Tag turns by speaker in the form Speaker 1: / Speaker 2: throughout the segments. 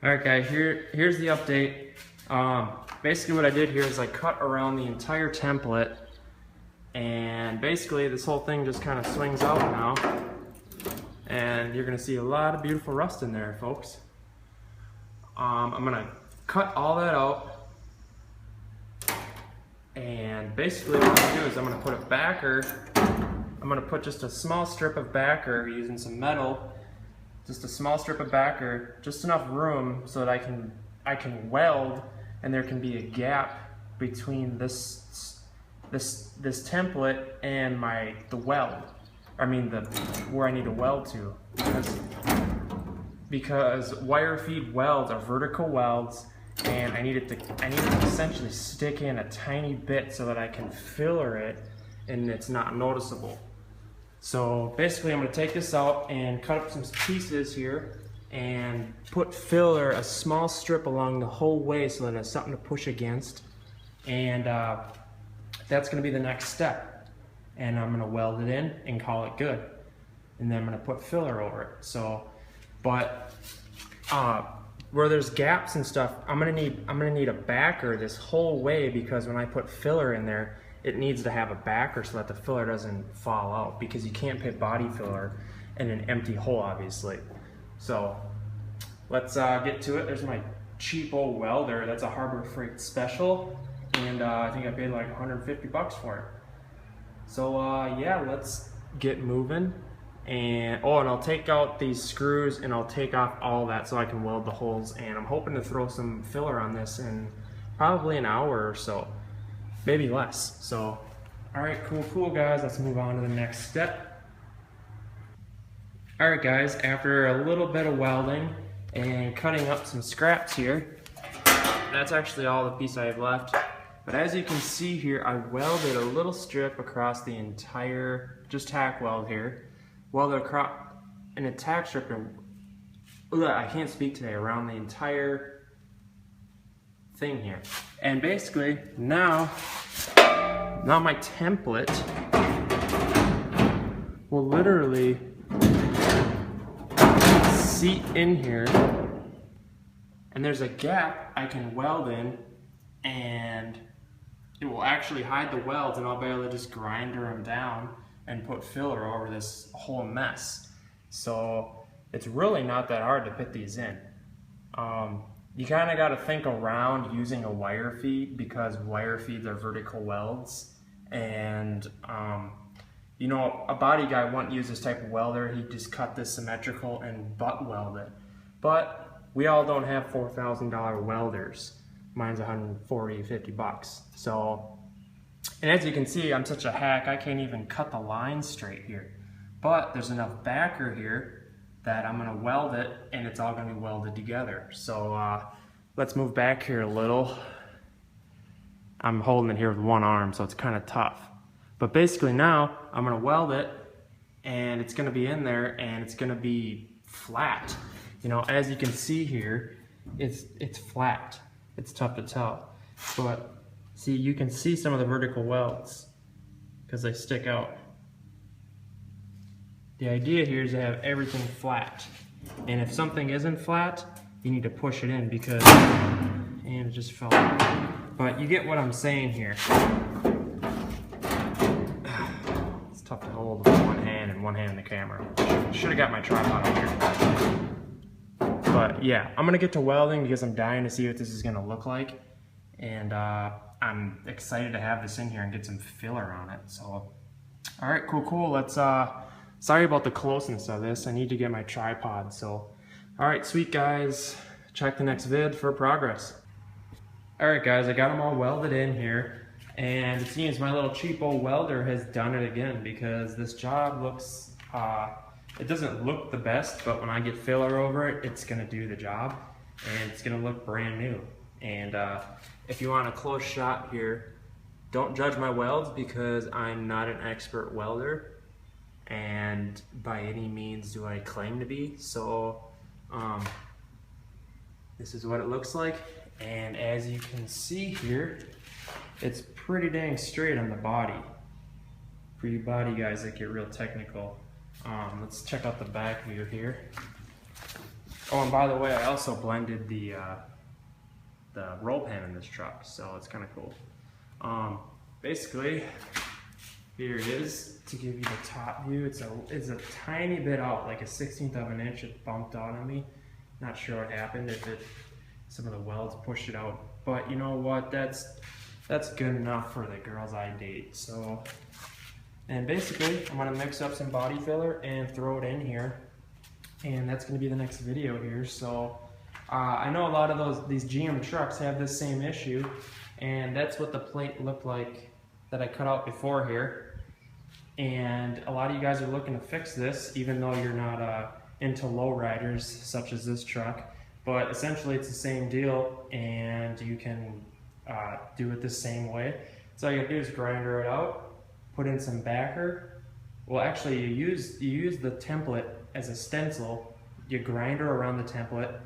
Speaker 1: Alright guys, here's the update. Basically what I did here is I cut around the entire template, and basically this whole thing just kind of swings out now, and you're going to see a lot of beautiful rust in there, folks. I'm going to cut all that out, and basically what I'm going to do is I'm going to put a backer. I'm going to put just a small strip of backer using some metal. Just a small strip of backer, just enough room so that I can weld, and there can be a gap between this template and the weld. I mean where I need to weld to, because wire feed welds are vertical welds, and I need it to essentially stick in a tiny bit so that I can filler it and it's not noticeable. So basically I'm going to take this out and cut up some pieces here and put filler, a small strip along the whole way so that it's something to push against, and that's going to be the next step. And I'm going to weld it in and call it good, and then I'm going to put filler over it. So, but where there's gaps and stuff, I'm going to need a backer this whole way, because when I put filler in there, it needs to have a backer so that the filler doesn't fall out, because you can't put body filler in an empty hole, obviously. So let's get to it. There's my cheap old welder. That's a Harbor Freight special, and I think I paid like 150 bucks for it. So yeah, let's get moving. And I'll take out these screws and I'll take off all that so I can weld the holes, and I'm hoping to throw some filler on this in probably an hour or so. Maybe less. So, alright, cool guys, let's move on to the next step. Alright guys, after a little bit of welding and cutting up some scraps here, that's actually all the piece I have left. But as you can see here, I welded a little strip across the entire, just tack weld here, welded across an attack strip, and I can't speak today, around the entire thing here. And basically now my template will literally seat in here, and there's a gap I can weld in, and it will actually hide the welds, and I'll be able to just grinder them down and put filler over this whole mess. So it's really not that hard to put these in. You kind of got to think around using a wire feed, because wire feeds are vertical welds, and you know, a body guy wouldn't use this type of welder. He'd just cut this symmetrical and butt weld it. But we all don't have $4,000 welders. Mine's 140, 50 bucks. So, and as you can see, I'm such a hack, I can't even cut the line straight here. But there's enough backer here that I'm going to weld it, and it's all going to be welded together. So let's move back here a little. I'm holding it here with one arm, so it's kind of tough. But basically now I'm going to weld it, and it's going to be in there, and it's going to be flat. You know, as you can see here, it's flat. It's tough to tell, but see, you can see some of the vertical welds because they stick out. The idea here is to have everything flat, and if something isn't flat, you need to push it in, because, and it just fell out. But you get what I'm saying here. It's tough to hold with one hand and one hand in the camera. Should have got my tripod up here. But yeah, I'm gonna get to welding because I'm dying to see what this is gonna look like, and I'm excited to have this in here and get some filler on it. So, all right, cool. Let's sorry about the closeness of this. I need to get my tripod. So, all right, sweet guys. Check the next vid for progress. All right, guys, I got them all welded in here, and it seems my little cheap old welder has done it again, because this job looks, it doesn't look the best, but when I get filler over it, it's gonna do the job, and it's gonna look brand new. And if you want a close shot here, don't judge my welds, because I'm not an expert welder, and by any means do I claim to be. So this is what it looks like, and as you can see here, it's pretty dang straight on the body. For you body guys that get real technical, let's check out the back view here. Oh, and by the way, I also blended the roll pan in this truck, so it's kind of cool. Basically, here it is to give you the top view. It's a tiny bit out, like a 1/16 of an inch. It bumped out on me. Not sure what happened. Some of the welds pushed it out, but you know what? That's good enough for the girls I date. So, and basically, I'm gonna mix up some body filler and throw it in here, and that's gonna be the next video here. So, I know a lot of these GM trucks have this same issue, and that's what the plate looked like that I cut out before here. And a lot of you guys are looking to fix this, even though you're not into lowriders such as this truck. But essentially, it's the same deal, and you can do it the same way. So all you gotta do is grinder it out, put in some backer. Well, actually, you use the template as a stencil. You grinder around the template,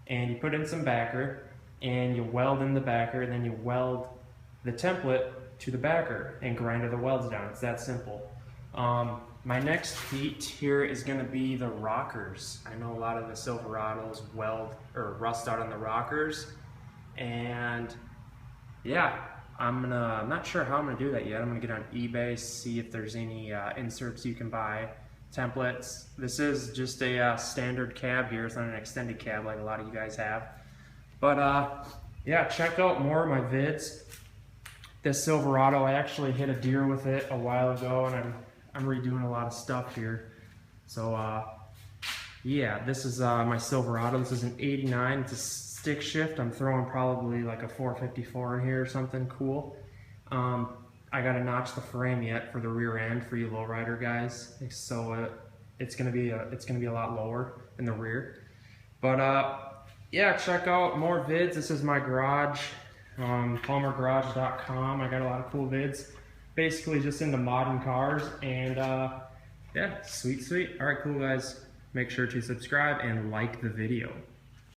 Speaker 1: and you put in some backer, and you weld in the backer, and then you weld the template to the backer and grind the welds down. It's that simple. My next feat here is going to be the rockers. I know a lot of the Silverados weld or rust out on the rockers, and yeah, I'm not sure how I'm gonna do that yet. I'm gonna get on eBay, see if there's any inserts you can buy, templates. This is just a standard cab here. It's not an extended cab like a lot of you guys have. But yeah, check out more of my vids. This Silverado, I actually hit a deer with it a while ago, and I'm redoing a lot of stuff here. So yeah, this is my Silverado. This is an 89. It's a stick shift. I'm throwing probably like a 454 in here or something cool. I gotta notch the frame yet for the rear end for you lowrider guys. So it's gonna be a lot lower in the rear. But yeah, check out more vids. This is my garage, palmergarage.com. I got a lot of cool vids, basically just into modern cars, and yeah, sweet. All right, cool guys. Make sure to subscribe and like the video.